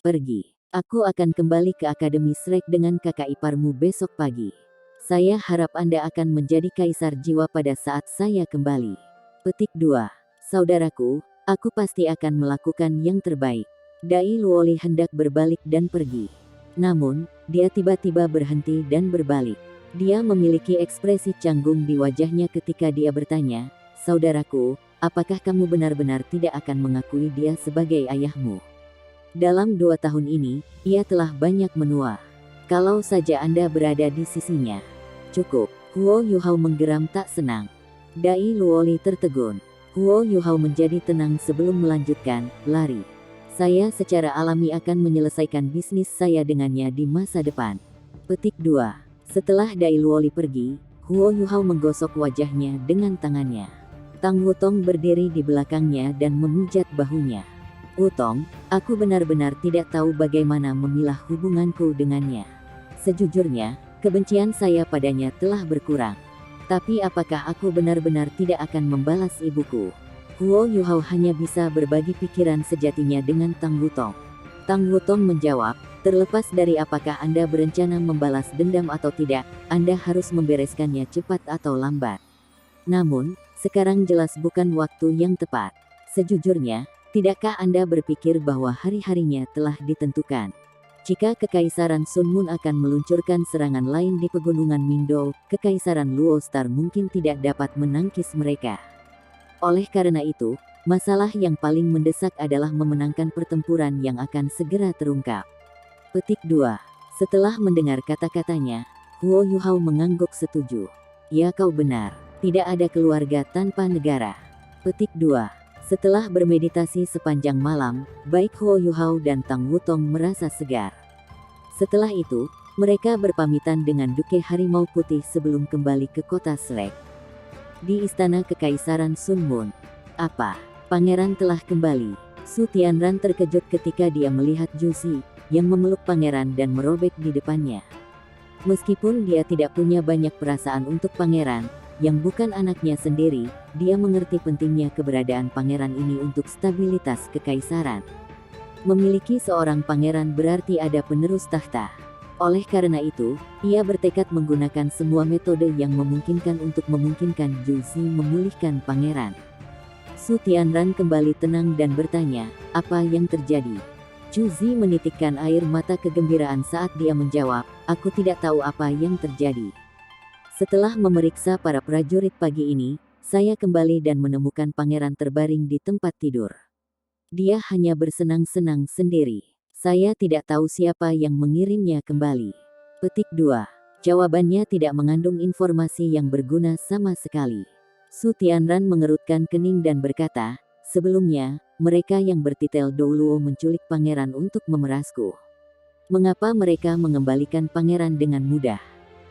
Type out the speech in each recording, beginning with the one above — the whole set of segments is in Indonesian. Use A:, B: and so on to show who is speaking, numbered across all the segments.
A: Pergi. Aku akan kembali ke Akademi Shrek dengan kakak iparmu besok pagi. Saya harap Anda akan menjadi kaisar jiwa pada saat saya kembali. Petik 2. Saudaraku, aku pasti akan melakukan yang terbaik. Dai Luoli hendak berbalik dan pergi. Namun, dia tiba-tiba berhenti dan berbalik. Dia memiliki ekspresi canggung di wajahnya ketika dia bertanya, "Saudaraku, apakah kamu benar-benar tidak akan mengakui dia sebagai ayahmu?" Dalam 2 tahun ini, ia telah banyak menua. Kalau saja Anda berada di sisinya. Cukup. Huo Yuhao menggeram tak senang. Dai Luoli tertegun. Huo Yuhao menjadi tenang sebelum melanjutkan, "Lari. Saya secara alami akan menyelesaikan bisnis saya dengannya di masa depan." Petik 2. Setelah Dai Luoli pergi, Huo Yuhao menggosok wajahnya dengan tangannya. Tang Wutong berdiri di belakangnya dan memijat bahunya. "Wutong, aku benar-benar tidak tahu bagaimana memilah hubunganku dengannya. Sejujurnya, kebencian saya padanya telah berkurang. Tapi apakah aku benar-benar tidak akan membalas ibuku?" Huo Yuhao hanya bisa berbagi pikiran sejatinya dengan Tang Wutong. Tang Wutong menjawab, "Terlepas dari apakah Anda berencana membalas dendam atau tidak, Anda harus membereskannya cepat atau lambat. Namun, sekarang jelas bukan waktu yang tepat. Sejujurnya, tidakkah Anda berpikir bahwa hari-harinya telah ditentukan? Jika Kekaisaran Sun Moon akan meluncurkan serangan lain di pegunungan Mingdou, Kekaisaran Luo Star mungkin tidak dapat menangkis mereka. Oleh karena itu, masalah yang paling mendesak adalah memenangkan pertempuran yang akan segera terungkap." Petik 2. Setelah mendengar kata-katanya, Huo Yuhao mengangguk setuju. "Ya, kau benar. Tidak ada keluarga tanpa negara." Petik 2. Setelah bermeditasi sepanjang malam, baik Huo Yuhao dan Tang Wutong merasa segar. Setelah itu, mereka berpamitan dengan Duke Harimau Putih sebelum kembali ke kota Shrek. Di istana Kekaisaran Sun Moon. "Apa? Pangeran telah kembali?" Su Tianran terkejut ketika dia melihat Juzi, yang memeluk pangeran dan merobek di depannya. Meskipun dia tidak punya banyak perasaan untuk pangeran, yang bukan anaknya sendiri, dia mengerti pentingnya keberadaan pangeran ini untuk stabilitas kekaisaran. Memiliki seorang pangeran berarti ada penerus tahta. Oleh karena itu, ia bertekad menggunakan semua metode yang memungkinkan untuk memungkinkan Juzi memulihkan pangeran. Su Tianran kembali tenang dan bertanya, "Apa yang terjadi?" Juzi menitikkan air mata kegembiraan saat dia menjawab, "Aku tidak tahu apa yang terjadi. Setelah memeriksa para prajurit pagi ini, saya kembali dan menemukan pangeran terbaring di tempat tidur. Dia hanya bersenang-senang sendiri. Saya tidak tahu siapa yang mengirimnya kembali." Petik 2. Jawabannya tidak mengandung informasi yang berguna sama sekali. Su Tianran mengerutkan kening dan berkata, "Sebelumnya, mereka yang bertitel Douluo menculik pangeran untuk memerasku. Mengapa mereka mengembalikan pangeran dengan mudah?"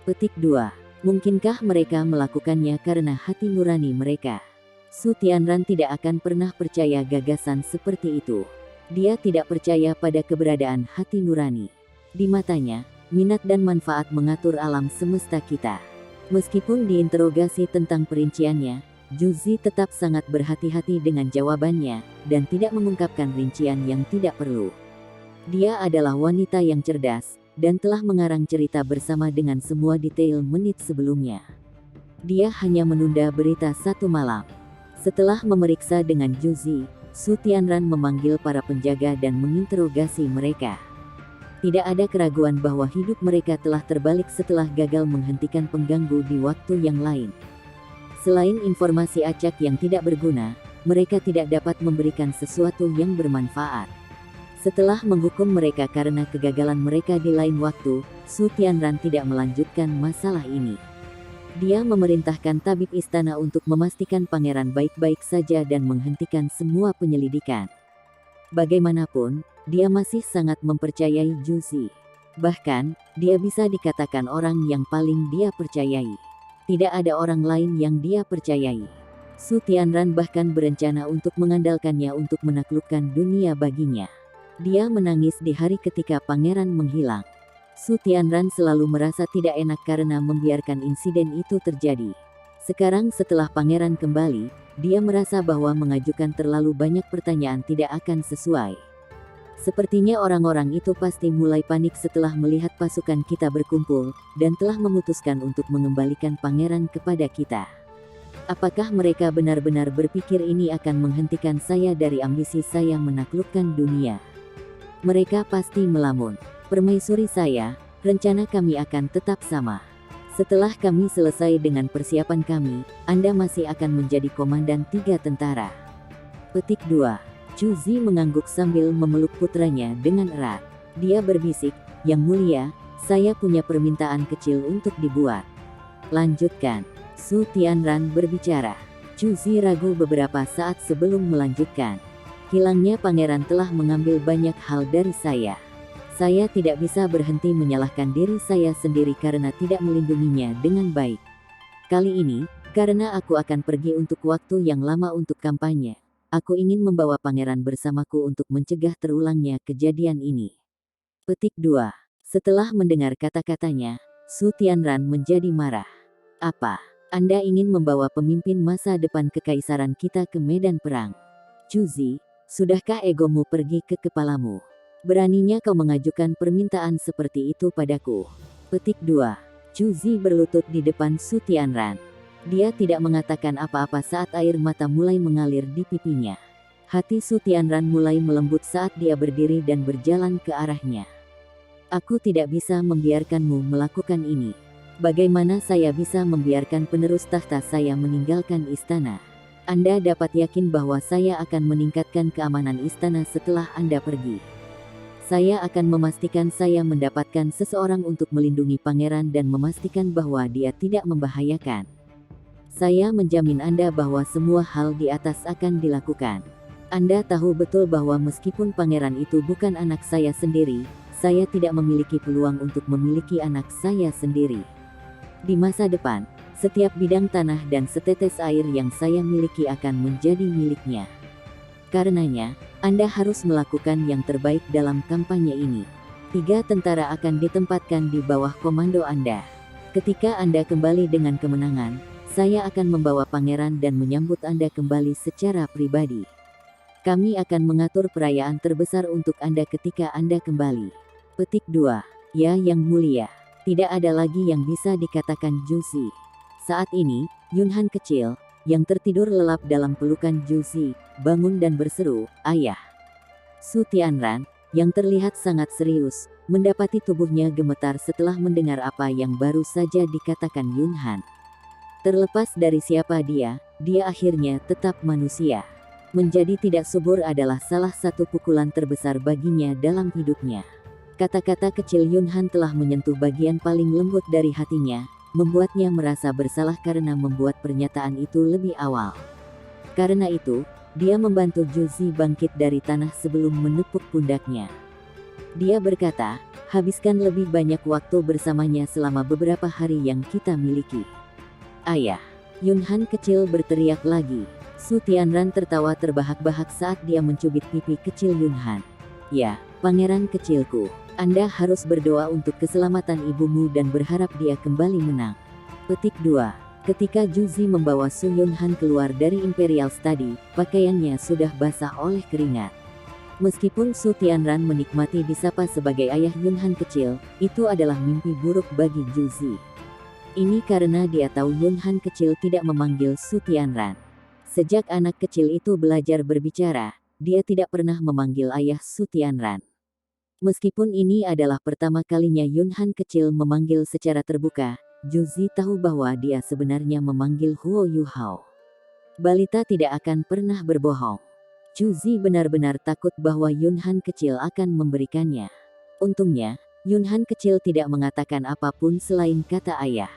A: Petik 2. Mungkinkah mereka melakukannya karena hati nurani mereka? Su Tianran tidak akan pernah percaya gagasan seperti itu. Dia tidak percaya pada keberadaan hati nurani. Di matanya, minat dan manfaat mengatur alam semesta kita. Meskipun diinterogasi tentang perinciannya, Juzi tetap sangat berhati-hati dengan jawabannya, dan tidak mengungkapkan rincian yang tidak perlu. Dia adalah wanita yang cerdas, dan telah mengarang cerita bersama dengan semua detail menit sebelumnya. Dia hanya menunda berita 1 malam. Setelah memeriksa dengan Juzi, Su Tianran memanggil para penjaga dan menginterogasi mereka. Tidak ada keraguan bahwa hidup mereka telah terbalik setelah gagal menghentikan pengganggu di waktu yang lain. Selain informasi acak yang tidak berguna, mereka tidak dapat memberikan sesuatu yang bermanfaat. Setelah menghukum mereka karena kegagalan mereka di lain waktu, Su Tianran tidak melanjutkan masalah ini. Dia memerintahkan tabib istana untuk memastikan pangeran baik-baik saja dan menghentikan semua penyelidikan. Bagaimanapun, dia masih sangat mempercayai Juzi. Bahkan, dia bisa dikatakan orang yang paling dia percayai. Tidak ada orang lain yang dia percayai. Su Tianran bahkan berencana untuk mengandalkannya untuk menaklukkan dunia baginya. Dia menangis di hari ketika pangeran menghilang. Su Tianran selalu merasa tidak enak karena membiarkan insiden itu terjadi. Sekarang setelah pangeran kembali, dia merasa bahwa mengajukan terlalu banyak pertanyaan tidak akan sesuai. Sepertinya orang-orang itu pasti mulai panik setelah melihat pasukan kita berkumpul, dan telah memutuskan untuk mengembalikan pangeran kepada kita. Apakah mereka benar-benar berpikir ini akan menghentikan saya dari ambisi saya menaklukkan dunia? Mereka pasti melamun. Permaisuri saya, rencana kami akan tetap sama. Setelah kami selesai dengan persiapan kami, Anda masih akan menjadi komandan 3 tentara. Petik 2. Chu Zi mengangguk sambil memeluk putranya dengan erat. Dia berbisik, "Yang mulia, saya punya permintaan kecil untuk dibuat." "Lanjutkan." Su Tianran berbicara. Chu Zi ragu beberapa saat sebelum melanjutkan. "Hilangnya pangeran telah mengambil banyak hal dari saya. Saya tidak bisa berhenti menyalahkan diri saya sendiri karena tidak melindunginya dengan baik. Kali ini, karena aku akan pergi untuk waktu yang lama untuk kampanye, aku ingin membawa pangeran bersamaku untuk mencegah terulangnya kejadian ini." Petik 2. Setelah mendengar kata-katanya, Su Tianran menjadi marah. "Apa? Anda ingin membawa pemimpin masa depan kekaisaran kita ke medan perang? Chu Zi, sudahkah egomu pergi ke kepalamu? Beraninya kau mengajukan permintaan seperti itu padaku?" Petik 2. Chu Zi berlutut di depan Su Tianran. Dia tidak mengatakan apa-apa saat air mata mulai mengalir di pipinya. Hati Su Tianran mulai melembut saat dia berdiri dan berjalan ke arahnya. "Aku tidak bisa membiarkanmu melakukan ini. Bagaimana saya bisa membiarkan penerus tahta saya meninggalkan istana? Anda dapat yakin bahwa saya akan meningkatkan keamanan istana setelah Anda pergi. Saya akan memastikan saya mendapatkan seseorang untuk melindungi pangeran dan memastikan bahwa dia tidak membahayakan. Saya menjamin Anda bahwa semua hal di atas akan dilakukan. Anda tahu betul bahwa meskipun pangeran itu bukan anak saya sendiri, saya tidak memiliki peluang untuk memiliki anak saya sendiri. Di masa depan, setiap bidang tanah dan setetes air yang saya miliki akan menjadi miliknya. Karenanya, Anda harus melakukan yang terbaik dalam kampanye ini. 3 tentara akan ditempatkan di bawah komando Anda. Ketika Anda kembali dengan kemenangan, saya akan membawa pangeran dan menyambut Anda kembali secara pribadi. Kami akan mengatur perayaan terbesar untuk Anda ketika Anda kembali." Petik 2. "Ya Yang Mulia." Tidak ada lagi yang bisa dikatakan Chu Zi. Saat ini, Yunhan kecil, yang tertidur lelap dalam pelukan Chu Zi, bangun dan berseru, "Ayah." Su Tianran, yang terlihat sangat serius, mendapati tubuhnya gemetar setelah mendengar apa yang baru saja dikatakan Yunhan. Terlepas dari siapa dia akhirnya tetap manusia. Menjadi tidak subur adalah salah satu pukulan terbesar baginya dalam hidupnya. Kata-kata kecil Yunhan telah menyentuh bagian paling lembut dari hatinya, membuatnya merasa bersalah karena membuat pernyataan itu lebih awal. Karena itu, dia membantu Chu Zi bangkit dari tanah sebelum menepuk pundaknya. Dia berkata, "Habiskan lebih banyak waktu bersamanya selama beberapa hari yang kita miliki." "Ayah." Yunhan kecil berteriak lagi. Su Tianran tertawa terbahak-bahak saat dia mencubit pipi kecil Yunhan. "Ya, pangeran kecilku. Anda harus berdoa untuk keselamatan ibumu dan berharap dia kembali menang." Petik 2. Ketika Chu Zi membawa Su Yunhan keluar dari Imperial Study, pakaiannya sudah basah oleh keringat. Meskipun Su Tianran menikmati disapa sebagai ayah Yunhan kecil, itu adalah mimpi buruk bagi Chu Zi. Ini karena dia tahu Yunhan kecil tidak memanggil Su Tianran. Sejak anak kecil itu belajar berbicara, dia tidak pernah memanggil ayah Su Tianran. Meskipun ini adalah pertama kalinya Yunhan kecil memanggil secara terbuka, Chu Zi tahu bahwa dia sebenarnya memanggil Huo Yuhao. Balita tidak akan pernah berbohong. Chu Zi benar-benar takut bahwa Yunhan kecil akan memberikannya. Untungnya, Yunhan kecil tidak mengatakan apapun selain kata ayah.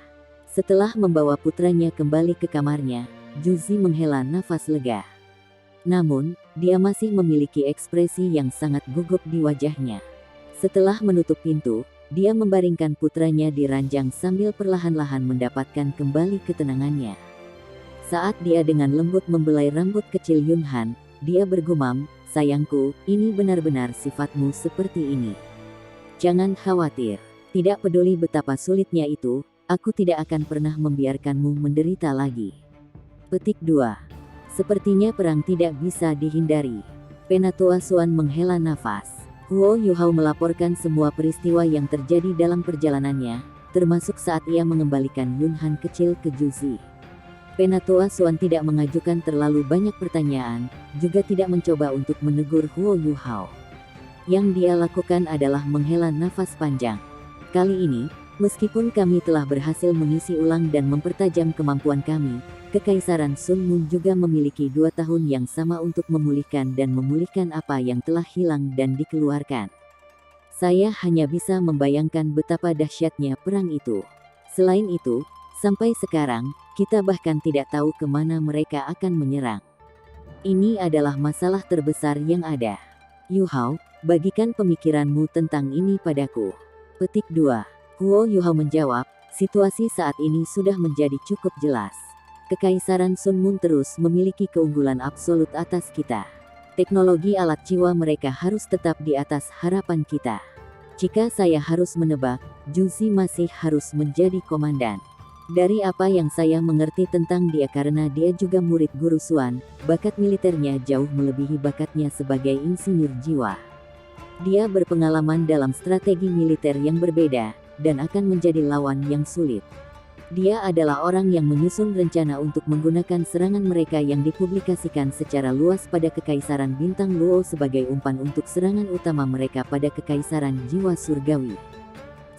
A: Setelah membawa putranya kembali ke kamarnya, Chu Zi menghela nafas lega. Namun, dia masih memiliki ekspresi yang sangat gugup di wajahnya. Setelah menutup pintu, dia membaringkan putranya di ranjang sambil perlahan-lahan mendapatkan kembali ketenangannya. Saat dia dengan lembut membelai rambut kecil Yunhan, dia bergumam, "Sayangku, ini benar-benar sifatmu seperti ini. Jangan khawatir. Tidak peduli betapa sulitnya itu, aku tidak akan pernah membiarkanmu menderita lagi." Petik 2. Sepertinya perang tidak bisa dihindari. Penatua Xuan menghela nafas. Huo Yuhao melaporkan semua peristiwa yang terjadi dalam perjalanannya, termasuk saat ia mengembalikan Yun Han kecil ke Juzi. Penatua Xuan tidak mengajukan terlalu banyak pertanyaan, juga tidak mencoba untuk menegur Huo Yuhao. Yang dia lakukan adalah menghela nafas panjang. Kali ini, meskipun kami telah berhasil mengisi ulang dan mempertajam kemampuan kami, Kekaisaran Sun Mun juga memiliki 2 tahun yang sama untuk memulihkan dan memulihkan apa yang telah hilang dan dikeluarkan. Saya hanya bisa membayangkan betapa dahsyatnya perang itu. Selain itu, sampai sekarang, kita bahkan tidak tahu kemana mereka akan menyerang. Ini adalah masalah terbesar yang ada. Yuhao, bagikan pemikiranmu tentang ini padaku. Petik 2. Huo Yuhao menjawab, situasi saat ini sudah menjadi cukup jelas. Kekaisaran Sun Mun terus memiliki keunggulan absolut atas kita. Teknologi alat jiwa mereka harus tetap di atas harapan kita. Jika saya harus menebak, Juzi masih harus menjadi komandan. Dari apa yang saya mengerti tentang dia karena dia juga murid Guru Xuan, bakat militernya jauh melebihi bakatnya sebagai insinyur jiwa. Dia berpengalaman dalam strategi militer yang berbeda, dan akan menjadi lawan yang sulit. Dia adalah orang yang menyusun rencana untuk menggunakan serangan mereka yang dipublikasikan secara luas pada Kekaisaran Bintang Luo sebagai umpan untuk serangan utama mereka pada Kekaisaran Jiwa Surgawi.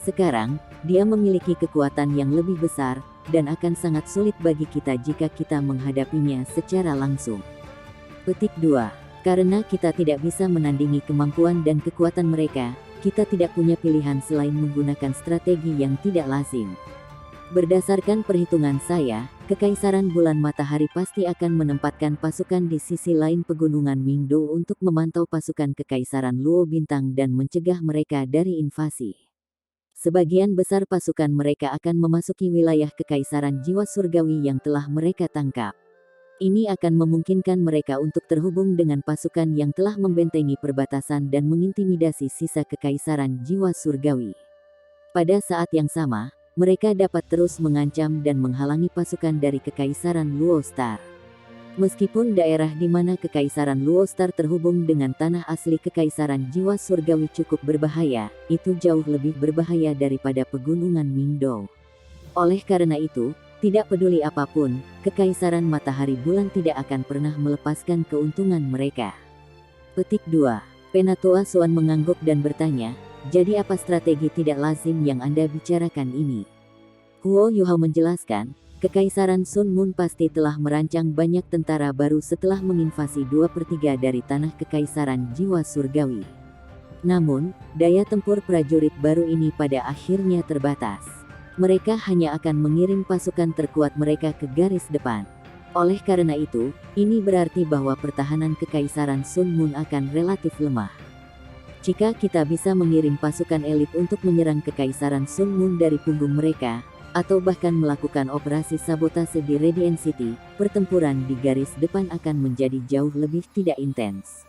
A: Sekarang, dia memiliki kekuatan yang lebih besar, dan akan sangat sulit bagi kita jika kita menghadapinya secara langsung. Petik 2. Karena kita tidak bisa menandingi kemampuan dan kekuatan mereka, kita tidak punya pilihan selain menggunakan strategi yang tidak lazim. Berdasarkan perhitungan saya, Kekaisaran Bulan Matahari pasti akan menempatkan pasukan di sisi lain pegunungan Mingdo untuk memantau pasukan Kekaisaran Luo Bintang dan mencegah mereka dari invasi. Sebagian besar pasukan mereka akan memasuki wilayah Kekaisaran Jiwa Surgawi yang telah mereka tangkap. Ini akan memungkinkan mereka untuk terhubung dengan pasukan yang telah membentengi perbatasan dan mengintimidasi sisa Kekaisaran Jiwa Surgawi. Pada saat yang sama, mereka dapat terus mengancam dan menghalangi pasukan dari Kekaisaran Luo Star. Meskipun daerah di mana Kekaisaran Luo Star terhubung dengan tanah asli Kekaisaran Jiwa Surgawi cukup berbahaya, itu jauh lebih berbahaya daripada pegunungan Mingdo. Oleh karena itu, tidak peduli apapun, Kekaisaran Matahari Bulan tidak akan pernah melepaskan keuntungan mereka. Petik 2. Penatua Xuan mengangguk dan bertanya, jadi apa strategi tidak lazim yang Anda bicarakan ini? Huo Yuhao menjelaskan, Kekaisaran Sun Mun pasti telah merancang banyak tentara baru setelah menginvasi 2/3 dari tanah Kekaisaran Jiwa Surgawi. Namun, daya tempur prajurit baru ini pada akhirnya terbatas. Mereka hanya akan mengirim pasukan terkuat mereka ke garis depan. Oleh karena itu, ini berarti bahwa pertahanan Kekaisaran Sun Mun akan relatif lemah. Jika kita bisa mengirim pasukan elit untuk menyerang Kekaisaran Sun Mun dari punggung mereka, atau bahkan melakukan operasi sabotase di Radiant City, pertempuran di garis depan akan menjadi jauh lebih tidak intens.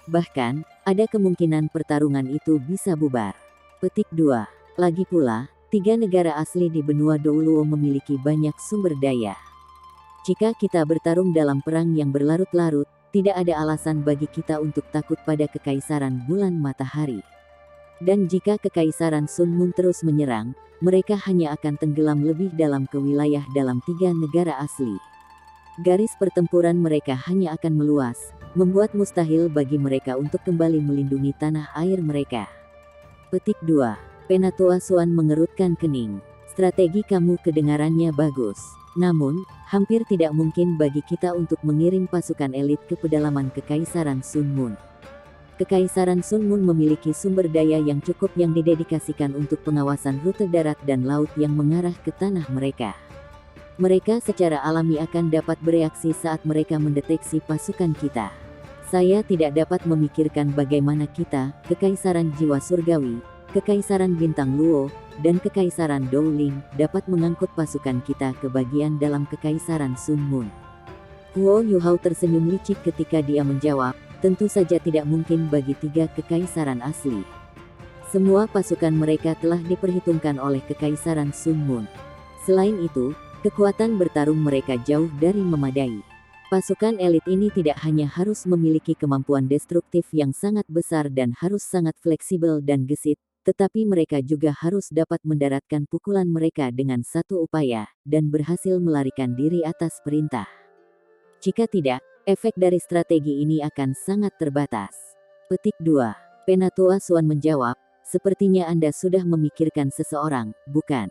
A: Bahkan, ada kemungkinan pertarungan itu bisa bubar. Petik 2. Lagi pula, 3 negara asli di benua Douluo memiliki banyak sumber daya. Jika kita bertarung dalam perang yang berlarut-larut, tidak ada alasan bagi kita untuk takut pada Kekaisaran Bulan Matahari. Dan jika Kekaisaran Sun Mun terus menyerang, mereka hanya akan tenggelam lebih dalam ke wilayah dalam 3 negara asli. Garis pertempuran mereka hanya akan meluas, membuat mustahil bagi mereka untuk kembali melindungi tanah air mereka. Petik 2. Penatua Xuan mengerutkan kening. Strategi kamu kedengarannya bagus. Namun, hampir tidak mungkin bagi kita untuk mengirim pasukan elit ke pedalaman Kekaisaran Sun Mun. Kekaisaran Sun Mun memiliki sumber daya yang cukup yang didedikasikan untuk pengawasan rute darat dan laut yang mengarah ke tanah mereka. Mereka secara alami akan dapat bereaksi saat mereka mendeteksi pasukan kita. Saya tidak dapat memikirkan bagaimana kita, Kekaisaran Jiwa Surgawi, Kekaisaran Bintang Luo, dan Kekaisaran Dowling, dapat mengangkut pasukan kita ke bagian dalam Kekaisaran Sun Mun. Huo Yuhao tersenyum licik ketika dia menjawab, tentu saja tidak mungkin bagi 3 kekaisaran asli. Semua pasukan mereka telah diperhitungkan oleh Kekaisaran Sun Mun. Selain itu, kekuatan bertarung mereka jauh dari memadai. Pasukan elit ini tidak hanya harus memiliki kemampuan destruktif yang sangat besar dan harus sangat fleksibel dan gesit, tetapi mereka juga harus dapat mendaratkan pukulan mereka dengan satu upaya, dan berhasil melarikan diri atas perintah. Jika tidak, efek dari strategi ini akan sangat terbatas. Petik 2. Penatua Xuan menjawab, sepertinya Anda sudah memikirkan seseorang, bukan?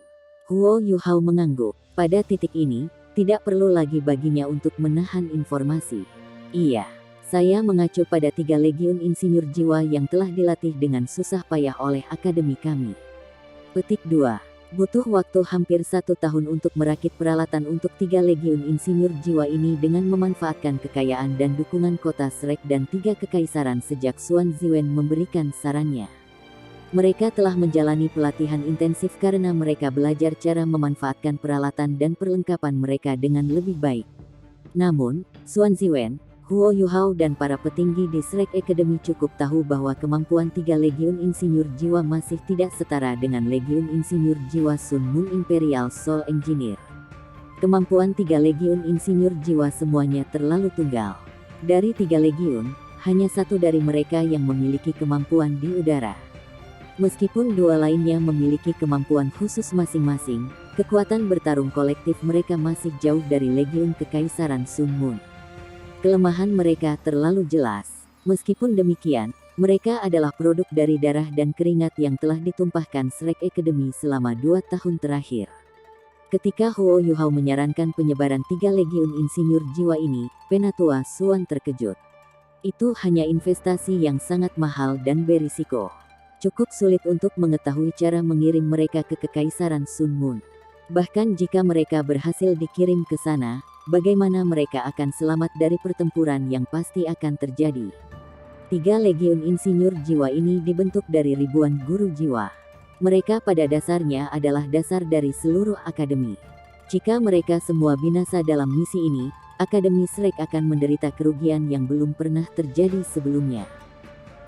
A: Huo Yuhao mengangguk. Pada titik ini, tidak perlu lagi baginya untuk menahan informasi. Iya, saya mengacu pada 3 legiun insinyur jiwa yang telah dilatih dengan susah payah oleh akademi kami. Petik 2. Butuh waktu hampir 1 tahun untuk merakit peralatan untuk 3 legiun insinyur jiwa ini dengan memanfaatkan kekayaan dan dukungan kota Shrek dan 3 kekaisaran sejak Xuan Ziwen memberikan sarannya. Mereka telah menjalani pelatihan intensif karena mereka belajar cara memanfaatkan peralatan dan perlengkapan mereka dengan lebih baik. Namun, Xuan Ziwen, Huo Yuhao dan para petinggi di Shrek Academy cukup tahu bahwa kemampuan 3 legiun insinyur jiwa masih tidak setara dengan legiun insinyur jiwa Sun Moon Imperial Soul Engineer. Kemampuan 3 legiun insinyur jiwa semuanya terlalu tunggal. Dari 3 legiun, hanya 1 dari mereka yang memiliki kemampuan di udara. Meskipun 2 lainnya memiliki kemampuan khusus masing-masing, kekuatan bertarung kolektif mereka masih jauh dari legiun kekaisaran Sun Moon. Kelemahan mereka terlalu jelas. Meskipun demikian, mereka adalah produk dari darah dan keringat yang telah ditumpahkan Shrek Academy selama 2 tahun terakhir. Ketika Huo Yuhao menyarankan penyebaran 3 legiun insinyur jiwa ini, Penatua Xuan terkejut. Itu hanya investasi yang sangat mahal dan berisiko. Cukup sulit untuk mengetahui cara mengirim mereka ke kekaisaran Sun Moon. Bahkan jika mereka berhasil dikirim ke sana, bagaimana mereka akan selamat dari pertempuran yang pasti akan terjadi? 3 legiun insinyur jiwa ini dibentuk dari ribuan guru jiwa. Mereka pada dasarnya adalah dasar dari seluruh akademi. Jika mereka semua binasa dalam misi ini, Akademi Shrek akan menderita kerugian yang belum pernah terjadi sebelumnya.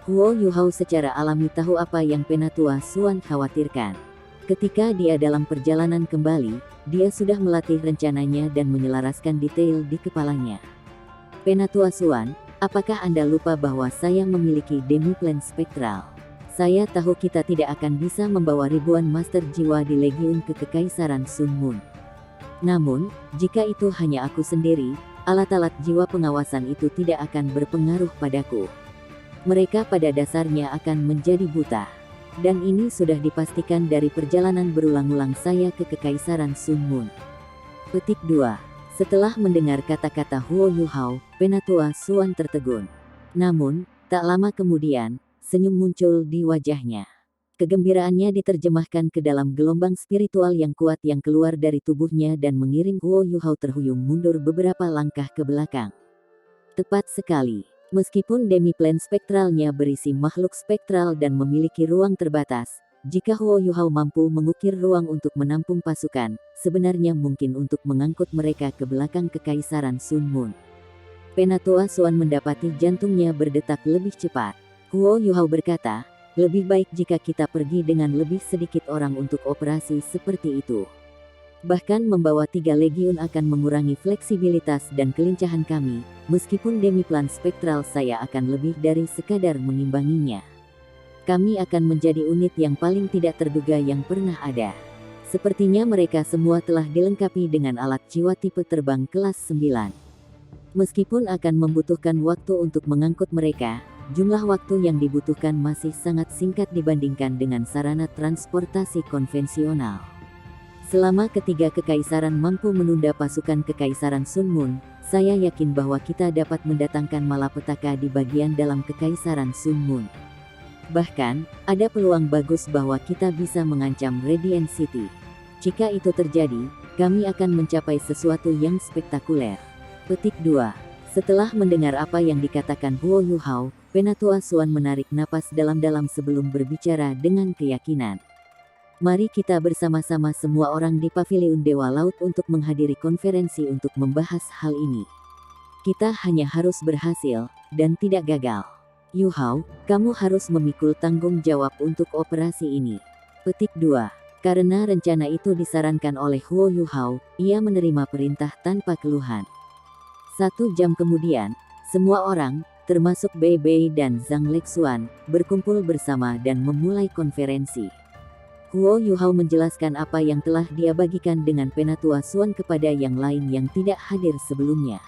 A: Huo Yuhao secara alami tahu apa yang Penatua Xuan khawatirkan. Ketika dia dalam perjalanan kembali, dia sudah melatih rencananya dan menyelaraskan detail di kepalanya. Penatua Xuan, apakah Anda lupa bahwa saya memiliki demi-plan spektral? Saya tahu kita tidak akan bisa membawa ribuan master jiwa di legiun ke kekaisaran Sun Moon. Namun, jika itu hanya aku sendiri, alat-alat jiwa pengawasan itu tidak akan berpengaruh padaku. Mereka pada dasarnya akan menjadi buta. Dan ini sudah dipastikan dari perjalanan berulang-ulang saya ke kekaisaran Sun Moon. Petik 2. Setelah mendengar kata-kata Huo Yuhao, Penatua Xuan tertegun. Namun, tak lama kemudian, senyum muncul di wajahnya. Kegembiraannya diterjemahkan ke dalam gelombang spiritual yang kuat yang keluar dari tubuhnya dan mengirim Huo Yuhao terhuyung mundur beberapa langkah ke belakang. Tepat sekali. Meskipun demi-plan spektralnya berisi makhluk spektral dan memiliki ruang terbatas, jika Huo Yuhao mampu mengukir ruang untuk menampung pasukan, sebenarnya mungkin untuk mengangkut mereka ke belakang kekaisaran Sun Moon. Penatua Xuan mendapati jantungnya berdetak lebih cepat. Huo Yuhao berkata, lebih baik jika kita pergi dengan lebih sedikit orang untuk operasi seperti itu. Bahkan membawa 3 legiun akan mengurangi fleksibilitas dan kelincahan kami, meskipun demi-plan spektral saya akan lebih dari sekadar mengimbanginya. Kami akan menjadi unit yang paling tidak terduga yang pernah ada. Sepertinya mereka semua telah dilengkapi dengan alat jiwa tipe terbang kelas 9. Meskipun akan membutuhkan waktu untuk mengangkut mereka, jumlah waktu yang dibutuhkan masih sangat singkat dibandingkan dengan sarana transportasi konvensional. Selama ketiga kekaisaran mampu menunda pasukan kekaisaran Sun Moon, saya yakin bahwa kita dapat mendatangkan malapetaka di bagian dalam kekaisaran Sun Moon. Bahkan, ada peluang bagus bahwa kita bisa mengancam Radiant City. Jika itu terjadi, kami akan mencapai sesuatu yang spektakuler. Petik 2. Setelah mendengar apa yang dikatakan Huo Yuhao, Penatua Xuan menarik napas dalam-dalam sebelum berbicara dengan keyakinan. Mari kita bersama-sama semua orang di Paviliun Dewa Laut untuk menghadiri konferensi untuk membahas hal ini. Kita hanya harus berhasil, dan tidak gagal. Yuhao, kamu harus memikul tanggung jawab untuk operasi ini. Petik 2. Karena rencana itu disarankan oleh Huo Yuhao, ia menerima perintah tanpa keluhan. 1 jam kemudian, semua orang, termasuk Bei Bei dan Zhang Lexuan, berkumpul bersama dan memulai konferensi. Huo Yuhao menjelaskan apa yang telah dia bagikan dengan Penatua Xuan kepada yang lain yang tidak hadir sebelumnya.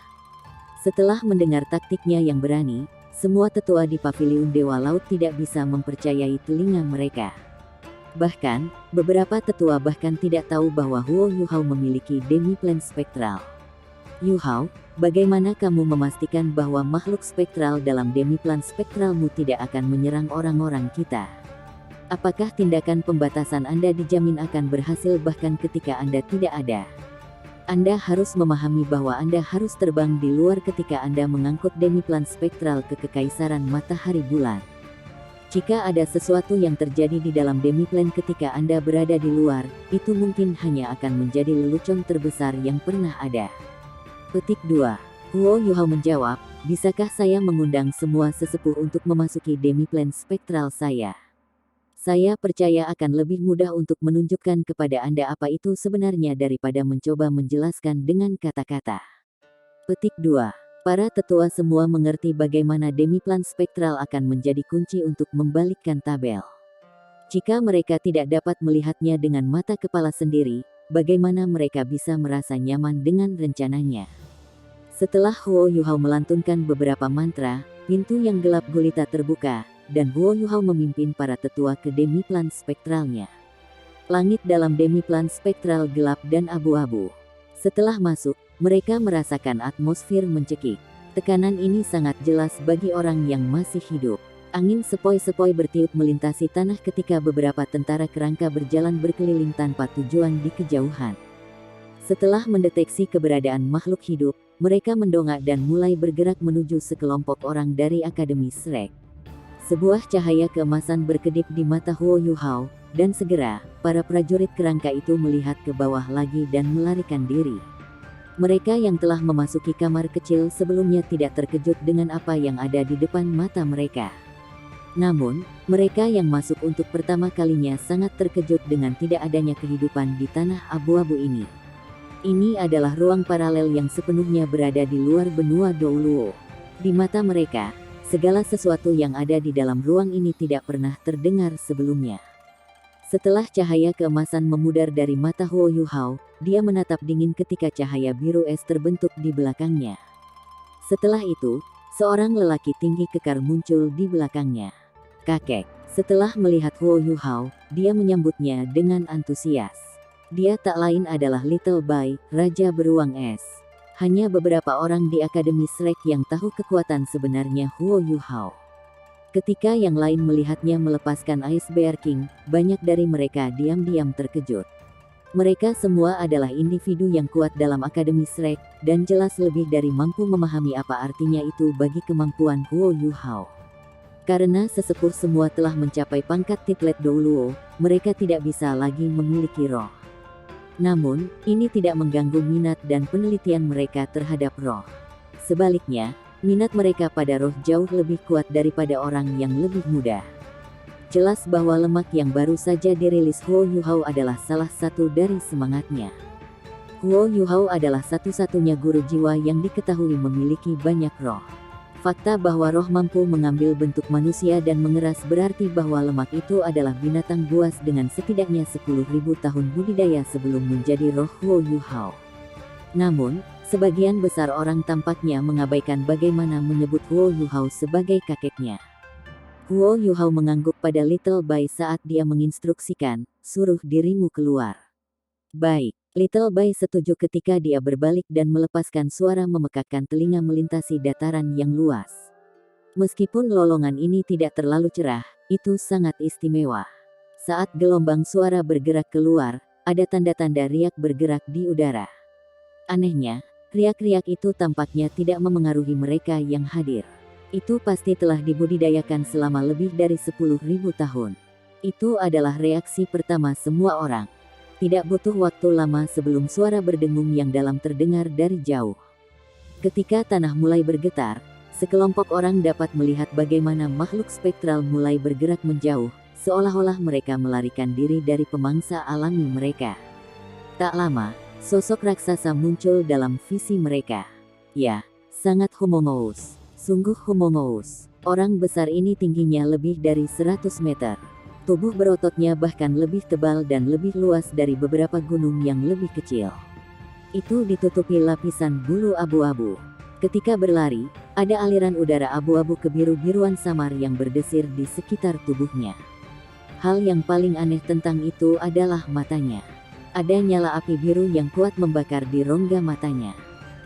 A: Setelah mendengar taktiknya yang berani, semua tetua di Paviliun Dewa Laut tidak bisa mempercayai telinga mereka. Bahkan, beberapa tetua bahkan tidak tahu bahwa Huo Yuhao memiliki Demiplan spektral. Yuhao, bagaimana kamu memastikan bahwa makhluk spektral dalam Demiplan spektralmu tidak akan menyerang orang-orang kita? Apakah tindakan pembatasan Anda dijamin akan berhasil bahkan ketika Anda tidak ada? Anda harus memahami bahwa Anda harus terbang di luar ketika Anda mengangkut Demiplan spektral ke Kekaisaran Matahari Bulan. Jika ada sesuatu yang terjadi di dalam Demiplan ketika Anda berada di luar, itu mungkin hanya akan menjadi lelucon terbesar yang pernah ada. Petik 2. Huo Yuhao menjawab, bisakah saya mengundang semua sesepuh untuk memasuki Demiplan spektral saya? Saya percaya akan lebih mudah untuk menunjukkan kepada Anda apa itu sebenarnya daripada mencoba menjelaskan dengan kata-kata. Petik 2. Para tetua semua mengerti bagaimana Demiplan spektral akan menjadi kunci untuk membalikkan tabel. Jika mereka tidak dapat melihatnya dengan mata kepala sendiri, bagaimana mereka bisa merasa nyaman dengan rencananya? Setelah Huo Yuhao melantunkan beberapa mantra, pintu yang gelap gulita terbuka, dan Huo Yuhao memimpin para tetua ke Demiplan spektralnya. Langit dalam Demiplan spektral gelap dan abu-abu. Setelah masuk, mereka merasakan atmosfer mencekik. Tekanan ini sangat jelas bagi orang yang masih hidup. Angin sepoi-sepoi bertiup melintasi tanah ketika beberapa tentara kerangka berjalan berkeliling tanpa tujuan di kejauhan. Setelah mendeteksi keberadaan makhluk hidup, mereka mendongak dan mulai bergerak menuju sekelompok orang dari Akademi Shrek. Sebuah cahaya keemasan berkedip di mata Huo Yuhao, dan segera, para prajurit kerangka itu melihat ke bawah lagi dan melarikan diri. Mereka yang telah memasuki kamar kecil sebelumnya tidak terkejut dengan apa yang ada di depan mata mereka. Namun, mereka yang masuk untuk pertama kalinya sangat terkejut dengan tidak adanya kehidupan di tanah abu-abu ini. Ini adalah ruang paralel yang sepenuhnya berada di luar benua Douluo. Di mata mereka, segala sesuatu yang ada di dalam ruang ini tidak pernah terdengar sebelumnya. Setelah cahaya keemasan memudar dari mata Huo Yuhao, dia menatap dingin ketika cahaya biru es terbentuk di belakangnya. Setelah itu, seorang lelaki tinggi kekar muncul di belakangnya. Kakek. Setelah melihat Huo Yuhao, dia menyambutnya dengan antusias. Dia tak lain adalah Little Bai, Raja Beruang Es. Hanya beberapa orang di Akademi Shrek yang tahu kekuatan sebenarnya Huo Yuhao. Ketika yang lain melihatnya melepaskan Ice Bear King, banyak dari mereka diam-diam terkejut. Mereka semua adalah individu yang kuat dalam Akademi Shrek, dan jelas lebih dari mampu memahami apa artinya itu bagi kemampuan Huo Yuhao. Karena sesepuh semua telah mencapai pangkat titlet Douluo, mereka tidak bisa lagi memiliki roh. Namun, ini tidak mengganggu minat dan penelitian mereka terhadap roh. Sebaliknya, minat mereka pada roh jauh lebih kuat daripada orang yang lebih muda. Jelas bahwa lemak yang baru saja dirilis Huo Yuhao adalah salah satu dari semangatnya. Huo Yuhao adalah satu-satunya guru jiwa yang diketahui memiliki banyak roh. Fakta bahwa roh mampu mengambil bentuk manusia dan mengeras berarti bahwa lemak itu adalah binatang buas dengan setidaknya 10.000 tahun budidaya sebelum menjadi roh Huo Yuhao. Namun, sebagian besar orang tampaknya mengabaikan bagaimana menyebut Huo Yuhao sebagai kakeknya. Huo Yuhao mengangguk pada Little Bai saat dia menginstruksikan, suruh dirimu keluar. Baik. Little Bai setuju ketika dia berbalik dan melepaskan suara memekakkan telinga melintasi dataran yang luas. Meskipun lolongan ini tidak terlalu cerah, itu sangat istimewa. Saat gelombang suara bergerak keluar, ada tanda-tanda riak bergerak di udara. Anehnya, riak-riak itu tampaknya tidak memengaruhi mereka yang hadir. Itu pasti telah dibudidayakan selama lebih dari 10.000 tahun. Itu adalah reaksi pertama semua orang. Tidak butuh waktu lama sebelum suara berdengung yang dalam terdengar dari jauh. Ketika tanah mulai bergetar, sekelompok orang dapat melihat bagaimana makhluk spektral mulai bergerak menjauh, seolah-olah mereka melarikan diri dari pemangsa alami mereka. Tak lama, sosok raksasa muncul dalam visi mereka. Ya, Sangat humongous. Sungguh humongous. Orang besar ini tingginya lebih dari 100 meter. Tubuh berototnya bahkan lebih tebal dan lebih luas dari beberapa gunung yang lebih kecil. Itu ditutupi lapisan bulu abu-abu. Ketika berlari, ada aliran udara abu-abu kebiru-biruan samar yang berdesir di sekitar tubuhnya. Hal yang paling aneh tentang itu adalah matanya. Ada nyala api biru yang kuat membakar di rongga matanya.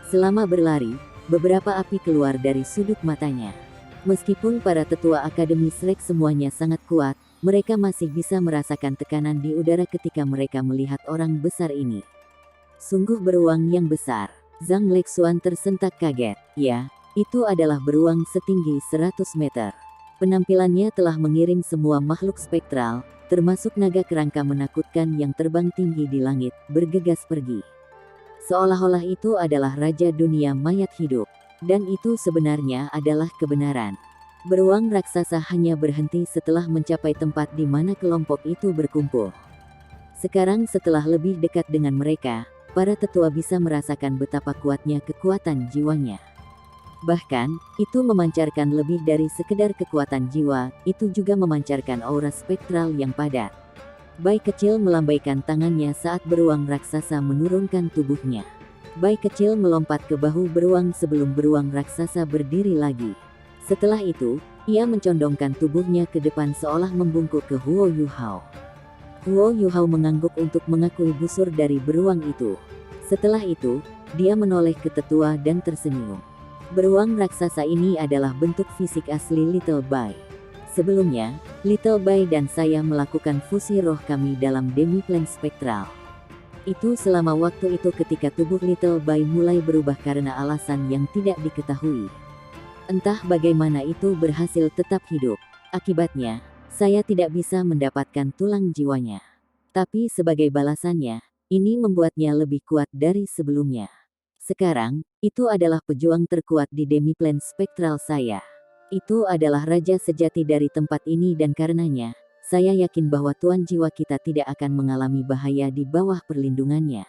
A: Selama berlari, beberapa api keluar dari sudut matanya. Meskipun para tetua Akademi Shrek semuanya sangat kuat, mereka masih bisa merasakan tekanan di udara ketika mereka melihat orang besar ini. Sungguh beruang yang besar. Zhang Lexuan tersentak kaget. Ya, itu adalah beruang setinggi 100 meter. Penampilannya telah mengirim semua makhluk spektral, termasuk naga kerangka menakutkan yang terbang tinggi di langit, bergegas pergi. Seolah-olah itu adalah raja dunia mayat hidup. Dan itu sebenarnya adalah kebenaran. Beruang raksasa hanya berhenti setelah mencapai tempat di mana kelompok itu berkumpul. Sekarang setelah lebih dekat dengan mereka, para tetua bisa merasakan betapa kuatnya kekuatan jiwanya. Bahkan, itu memancarkan lebih dari sekedar kekuatan jiwa, itu juga memancarkan aura spektral yang padat. Bayi kecil melambaikan tangannya saat beruang raksasa menurunkan tubuhnya. Bayi kecil melompat ke bahu beruang sebelum beruang raksasa berdiri lagi. Setelah itu, ia mencondongkan tubuhnya ke depan seolah membungkuk ke Huo Yuhao. Huo Yuhao mengangguk untuk mengakui busur dari beruang itu. Setelah itu, dia menoleh ke tetua dan tersenyum. Beruang raksasa ini adalah bentuk fisik asli Little Bai. Sebelumnya, Little Bai dan saya melakukan fusi roh kami dalam Demiplan Spektral. Itu selama waktu itu ketika tubuh Little Bai mulai berubah karena alasan yang tidak diketahui. Entah bagaimana itu berhasil tetap hidup. Akibatnya, saya tidak bisa mendapatkan tulang jiwanya. Tapi sebagai balasannya, ini membuatnya lebih kuat dari sebelumnya. Sekarang, itu adalah pejuang terkuat di Demiplan Spektral saya. Itu adalah raja sejati dari tempat ini dan karenanya, saya yakin bahwa tuan jiwa kita tidak akan mengalami bahaya di bawah perlindungannya.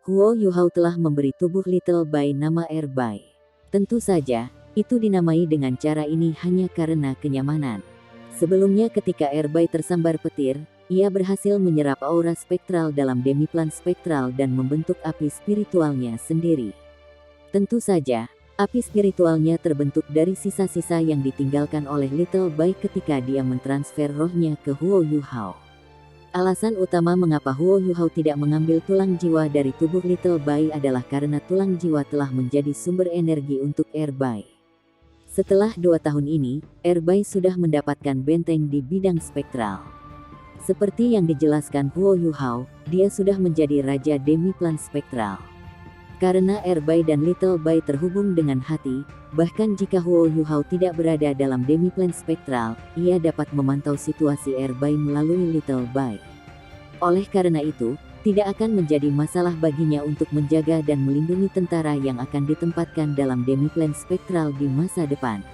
A: Huo Yuhao telah memberi tubuh Little Bai nama Air Bai. Tentu saja, itu dinamai dengan cara ini hanya karena kenyamanan. Sebelumnya ketika Air Bai tersambar petir, ia berhasil menyerap aura spektral dalam Demiplan Spektral dan membentuk api spiritualnya sendiri. Tentu saja, api spiritualnya terbentuk dari sisa-sisa yang ditinggalkan oleh Little Bai ketika dia mentransfer rohnya ke Huo Yuhao. Alasan utama mengapa Huo Yuhao tidak mengambil tulang jiwa dari tubuh Little Bai adalah karena tulang jiwa telah menjadi sumber energi untuk Air Bai. Setelah 2 tahun ini, Air Bai sudah mendapatkan benteng di bidang spektral. Seperti yang dijelaskan Huo Yuhao, dia sudah menjadi Raja Demiplan Spektral. Karena Air Bai dan Little Bai terhubung dengan hati, bahkan jika Huo Yuhao tidak berada dalam Demiplan Spektral, ia dapat memantau situasi Air Bai melalui Little Bai. Oleh karena itu, tidak akan menjadi masalah baginya untuk menjaga dan melindungi tentara yang akan ditempatkan dalam Demiplan Spektral di masa depan.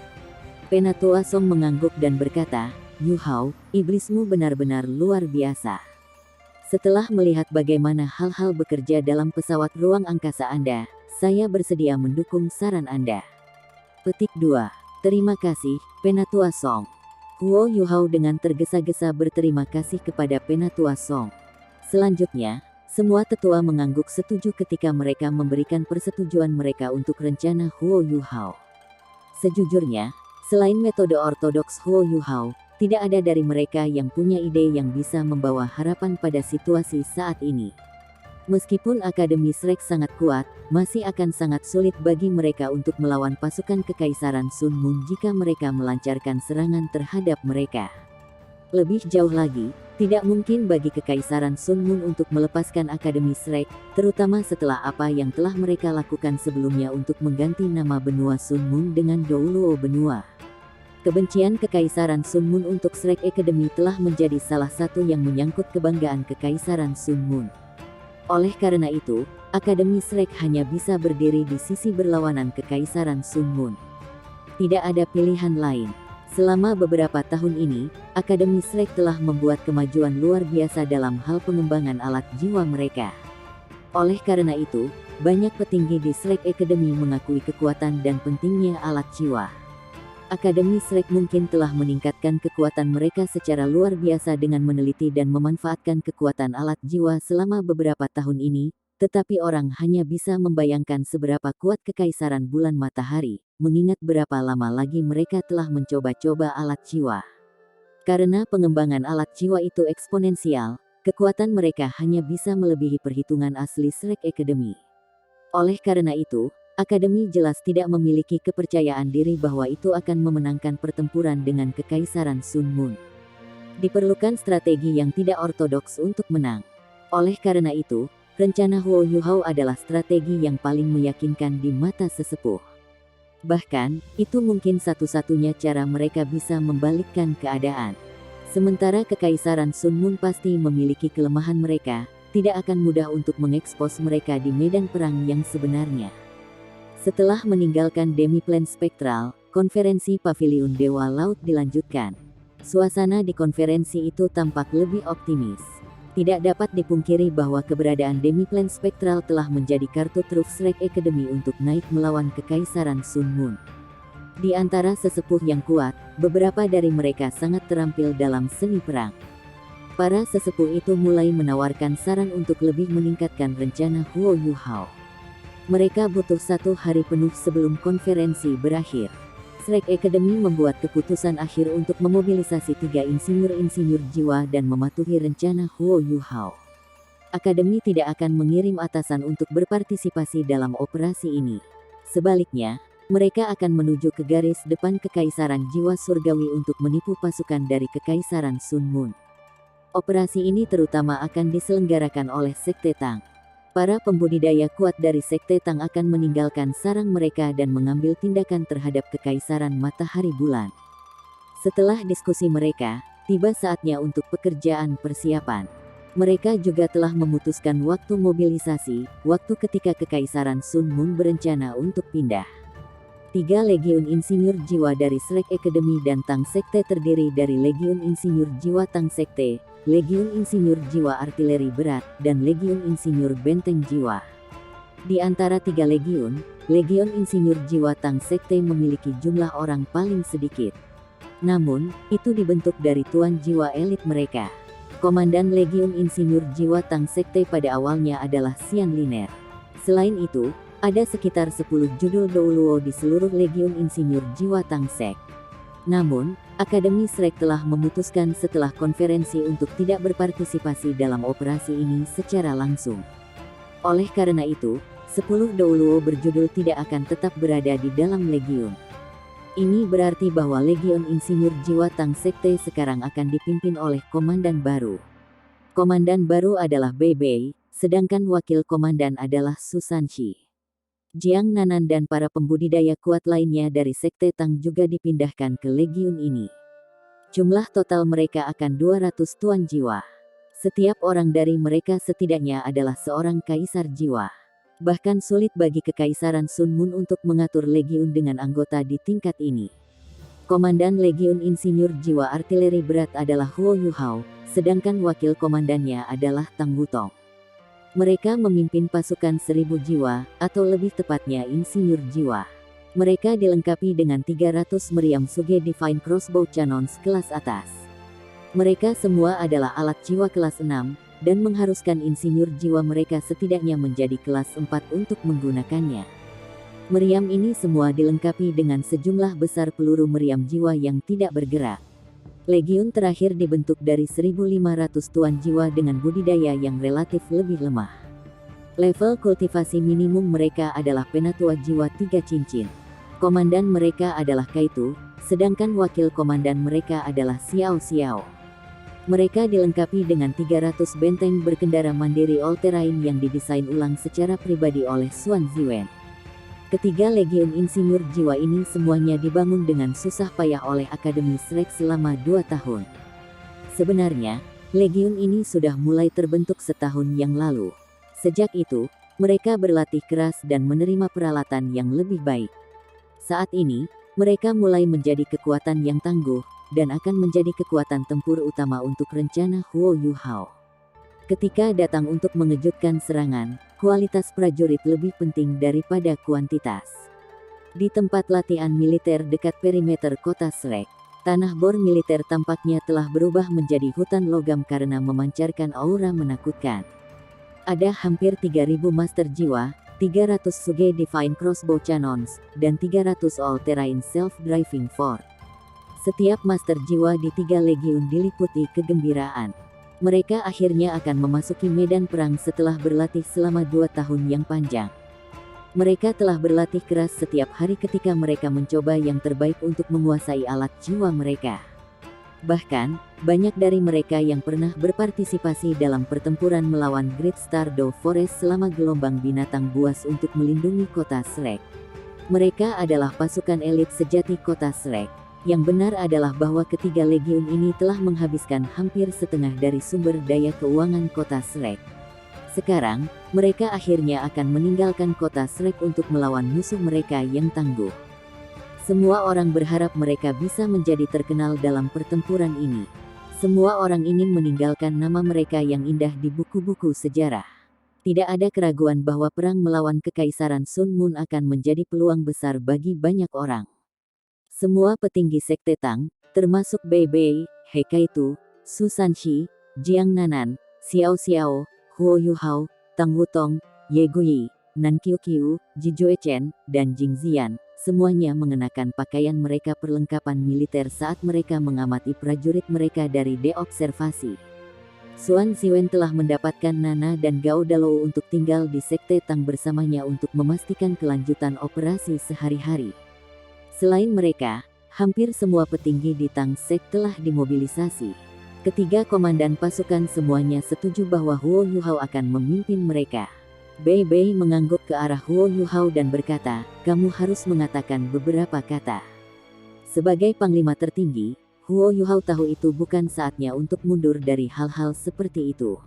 A: Penatua Song mengangguk dan berkata, "Yuhao, iblismu benar-benar luar biasa. Setelah melihat bagaimana hal-hal bekerja dalam pesawat ruang angkasa Anda, saya bersedia mendukung saran Anda." Petik 2. Terima kasih, Penatua Song. Huo Yuhao dengan tergesa-gesa berterima kasih kepada Penatua Song. Selanjutnya, semua tetua mengangguk setuju ketika mereka memberikan persetujuan mereka untuk rencana Huo Yuhao. Sejujurnya, selain metode ortodoks Huo Yuhao, tidak ada dari mereka yang punya ide yang bisa membawa harapan pada situasi saat ini. Meskipun Akademi Shrek sangat kuat, masih akan sangat sulit bagi mereka untuk melawan pasukan Kekaisaran Sun Moon jika mereka melancarkan serangan terhadap mereka. Lebih jauh lagi, tidak mungkin bagi Kekaisaran Sun Moon untuk melepaskan Akademi Shrek, terutama setelah apa yang telah mereka lakukan sebelumnya untuk mengganti nama benua Sun Moon dengan Douluo Benua. Kebencian Kekaisaran Sun Moon untuk Shrek Academy telah menjadi salah satu yang menyangkut kebanggaan Kekaisaran Sun Moon. Oleh karena itu, Akademi Shrek hanya bisa berdiri di sisi berlawanan Kekaisaran Sun Moon. Tidak ada pilihan lain. Selama beberapa tahun ini, Akademi Shrek telah membuat kemajuan luar biasa dalam hal pengembangan alat jiwa mereka. Oleh karena itu, banyak petinggi di Shrek Academy mengakui kekuatan dan pentingnya alat jiwa. Akademi Shrek mungkin telah meningkatkan kekuatan mereka secara luar biasa dengan meneliti dan memanfaatkan kekuatan alat jiwa selama beberapa tahun ini, tetapi orang hanya bisa membayangkan seberapa kuat kekaisaran bulan matahari, mengingat berapa lama lagi mereka telah mencoba-coba alat jiwa. Karena pengembangan alat jiwa itu eksponensial, kekuatan mereka hanya bisa melebihi perhitungan asli Shrek Academy. Oleh karena itu, Akademi jelas tidak memiliki kepercayaan diri bahwa itu akan memenangkan pertempuran dengan Kekaisaran Sun Moon. Diperlukan strategi yang tidak ortodoks untuk menang. Oleh karena itu, rencana Huo Yuhao adalah strategi yang paling meyakinkan di mata sesepuh. Bahkan, itu mungkin satu-satunya cara mereka bisa membalikkan keadaan. Sementara Kekaisaran Sun Moon pasti memiliki kelemahan mereka, tidak akan mudah untuk mengekspos mereka di medan perang yang sebenarnya. Setelah meninggalkan Demiplan Spektral, konferensi Paviliun Dewa Laut dilanjutkan. Suasana di konferensi itu tampak lebih optimis. Tidak dapat dipungkiri bahwa keberadaan Demiplan Spektral telah menjadi kartu truf Shrek Academy untuk naik melawan Kekaisaran Sun Moon. Di antara sesepuh yang kuat, beberapa dari mereka sangat terampil dalam seni perang. Para sesepuh itu mulai menawarkan saran untuk lebih meningkatkan rencana Huo Yuhao. Mereka butuh 1 hari penuh sebelum konferensi berakhir. Shrek Academy membuat keputusan akhir untuk memobilisasi 3 insinyur-insinyur jiwa dan mematuhi rencana Huo Yuhao. Akademi tidak akan mengirim atasan untuk berpartisipasi dalam operasi ini. Sebaliknya, mereka akan menuju ke garis depan Kekaisaran Jiwa Surgawi untuk menipu pasukan dari Kekaisaran Sun Moon. Operasi ini terutama akan diselenggarakan oleh Sekte Tang. Para pembudidaya kuat dari Sekte Tang akan meninggalkan sarang mereka dan mengambil tindakan terhadap Kekaisaran Matahari Bulan. Setelah diskusi mereka, tiba saatnya untuk pekerjaan persiapan. Mereka juga telah memutuskan waktu mobilisasi, waktu ketika Kekaisaran Sun Moon berencana untuk pindah. 3 Legiun Insinyur Jiwa dari Shrek Academy dan Tang Sekte terdiri dari Legiun Insinyur Jiwa Tang Sekte, Legiun Insinyur Jiwa Artileri Berat, dan Legiun Insinyur Benteng Jiwa. Di antara 3 legiun, Legiun Insinyur Jiwa Tang Sekte memiliki jumlah orang paling sedikit. Namun, itu dibentuk dari tuan jiwa elit mereka. Komandan Legiun Insinyur Jiwa Tang Sekte pada awalnya adalah Xian Liner. Selain itu, ada sekitar 10 judul Douluo di seluruh Legiun Insinyur Jiwa Tang Sek. Namun, Akademi Shrek telah memutuskan setelah konferensi untuk tidak berpartisipasi dalam operasi ini secara langsung. Oleh karena itu, 10 Douluo berjudul tidak akan tetap berada di dalam Legiun. Ini berarti bahwa Legiun Insinyur Jiwa Tang Sekte sekarang akan dipimpin oleh komandan baru. Komandan baru adalah Bei Bei, sedangkan wakil komandan adalah Susan Shi. Jiang Nanan dan para pembudidaya kuat lainnya dari Sekte Tang juga dipindahkan ke Legiun ini. Jumlah total mereka akan 200 tuan jiwa. Setiap orang dari mereka setidaknya adalah seorang kaisar jiwa. Bahkan sulit bagi Kekaisaran Sun Moon untuk mengatur Legiun dengan anggota di tingkat ini. Komandan Legiun Insinyur Jiwa Artileri Berat adalah Huo Yuhao, sedangkan wakil komandannya adalah Tang Wutong. Mereka memimpin pasukan 1000 jiwa, atau lebih tepatnya insinyur jiwa. Mereka dilengkapi dengan 300 meriam Suge Divine Crossbow Cannons kelas atas. Mereka semua adalah alat jiwa kelas 6, dan mengharuskan insinyur jiwa mereka setidaknya menjadi kelas 4 untuk menggunakannya. Meriam ini semua dilengkapi dengan sejumlah besar peluru meriam jiwa yang tidak bergerak. Legiun terakhir dibentuk dari 1.500 tuan jiwa dengan budidaya yang relatif lebih lemah. Level kultivasi minimum mereka adalah penatua jiwa 3 cincin. Komandan mereka adalah Kaitu, sedangkan wakil komandan mereka adalah Xiao Xiao. Mereka dilengkapi dengan 300 benteng berkendara mandiri all-terrain yang didesain ulang secara pribadi oleh Xuan Ziwen. Ketiga Legiun Insinyur Jiwa ini semuanya dibangun dengan susah payah oleh Akademi Shrek selama 2 tahun. Sebenarnya, Legiun ini sudah mulai terbentuk setahun yang lalu. Sejak itu, mereka berlatih keras dan menerima peralatan yang lebih baik. Saat ini, mereka mulai menjadi kekuatan yang tangguh, dan akan menjadi kekuatan tempur utama untuk rencana Huo Yuhao. Ketika datang untuk mengejutkan serangan, kualitas prajurit lebih penting daripada kuantitas. Di tempat latihan militer dekat perimeter kota Shrek, tanah bor militer tampaknya telah berubah menjadi hutan logam karena memancarkan aura menakutkan. Ada hampir 3.000 master jiwa, 300 Suge Divine Crossbow Cannons, dan 300 all-terrain self-driving fort. Setiap master jiwa di 3 legiun diliputi kegembiraan. Mereka akhirnya akan memasuki medan perang setelah berlatih selama 2 tahun yang panjang. Mereka telah berlatih keras setiap hari ketika mereka mencoba yang terbaik untuk menguasai alat jiwa mereka. Bahkan, banyak dari mereka yang pernah berpartisipasi dalam pertempuran melawan Great Stardew Forest selama gelombang binatang buas untuk melindungi kota Shrek. Mereka adalah pasukan elit sejati kota Shrek. Yang benar adalah bahwa ketiga legiun ini telah menghabiskan hampir setengah dari sumber daya keuangan kota Shrek. Sekarang, mereka akhirnya akan meninggalkan kota Shrek untuk melawan musuh mereka yang tangguh. Semua orang berharap mereka bisa menjadi terkenal dalam pertempuran ini. Semua orang ingin meninggalkan nama mereka yang indah di buku-buku sejarah. Tidak ada keraguan bahwa perang melawan Kekaisaran Sun Moon akan menjadi peluang besar bagi banyak orang. Semua petinggi sekte Tang, termasuk Bei Bei, He Kaitu, Su Sanxi, Jiang Nanan, Xiao Xiao, Huo Yuhao, Tang Wutong, Ye Guyi, Nan Qiuqiu, Ji Juechen, dan Jing Ziyan, semuanya mengenakan pakaian mereka perlengkapan militer saat mereka mengamati prajurit mereka dari deobservasi. Xuan Ziwen telah mendapatkan Nana dan Gao Dalou untuk tinggal di sekte Tang bersamanya untuk memastikan kelanjutan operasi sehari-hari. Selain mereka, hampir semua petinggi di Tang Sek telah dimobilisasi. Ketiga komandan pasukan semuanya setuju bahwa Huo Yuhao akan memimpin mereka. Bei Bei mengangguk ke arah Huo Yuhao dan berkata, "Kamu harus mengatakan beberapa kata." Sebagai panglima tertinggi, Huo Yuhao tahu itu bukan saatnya untuk mundur dari hal-hal seperti itu.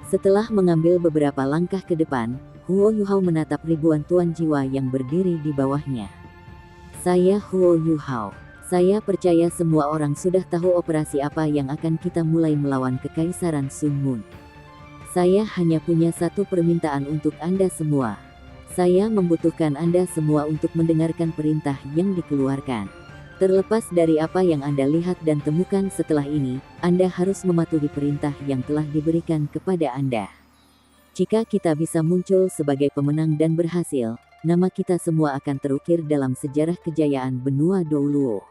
A: Setelah mengambil beberapa langkah ke depan, Huo Yuhao menatap ribuan tuan jiwa yang berdiri di bawahnya. "Saya Huo Yuhao. Saya percaya semua orang sudah tahu operasi apa yang akan kita mulai melawan Kekaisaran Sun Moon. Saya hanya punya satu permintaan untuk Anda semua. Saya membutuhkan Anda semua untuk mendengarkan perintah yang dikeluarkan. Terlepas dari apa yang Anda lihat dan temukan setelah ini, Anda harus mematuhi perintah yang telah diberikan kepada Anda. Jika kita bisa muncul sebagai pemenang dan berhasil, nama kita semua akan terukir dalam sejarah kejayaan benua Douluo."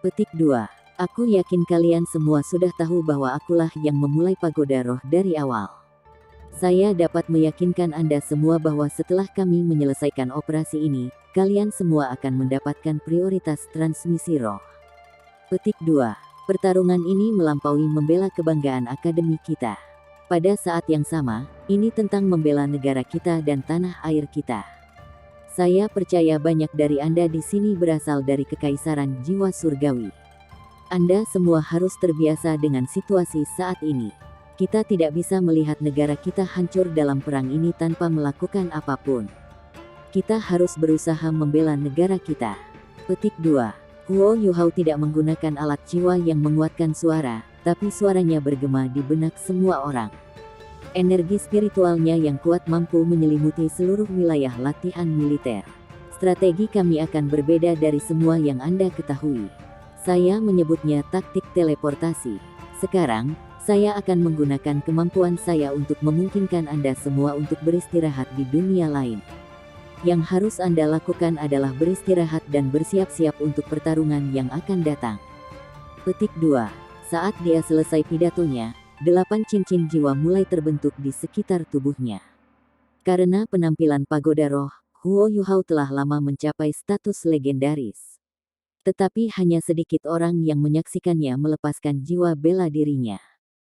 A: Petik 2. Aku yakin kalian semua sudah tahu bahwa akulah yang memulai pagoda roh dari awal. Saya dapat meyakinkan Anda semua bahwa setelah kami menyelesaikan operasi ini, kalian semua akan mendapatkan prioritas transmisi roh. Petik 2. Pertarungan ini melampaui membela kebanggaan akademi kita. Pada saat yang sama, ini tentang membela negara kita dan tanah air kita. Saya percaya banyak dari Anda di sini berasal dari Kekaisaran Jiwa Surgawi. Anda semua harus terbiasa dengan situasi saat ini. Kita tidak bisa melihat negara kita hancur dalam perang ini tanpa melakukan apapun. Kita harus berusaha membela negara kita. Petik 2. Huo Yuhao tidak menggunakan alat jiwa yang menguatkan suara, tapi suaranya bergema di benak semua orang. Energi spiritualnya yang kuat mampu menyelimuti seluruh wilayah latihan militer. Strategi kami akan berbeda dari semua yang Anda ketahui. Saya menyebutnya taktik teleportasi. Sekarang, saya akan menggunakan kemampuan saya untuk memungkinkan Anda semua untuk beristirahat di dunia lain. Yang harus Anda lakukan adalah beristirahat dan bersiap-siap untuk pertarungan yang akan datang. Petik 2. Saat dia selesai pidatonya, 8 cincin jiwa mulai terbentuk di sekitar tubuhnya. Karena penampilan pagoda roh, Huo Yuhao telah lama mencapai status legendaris. Tetapi hanya sedikit orang yang menyaksikannya melepaskan jiwa bela dirinya.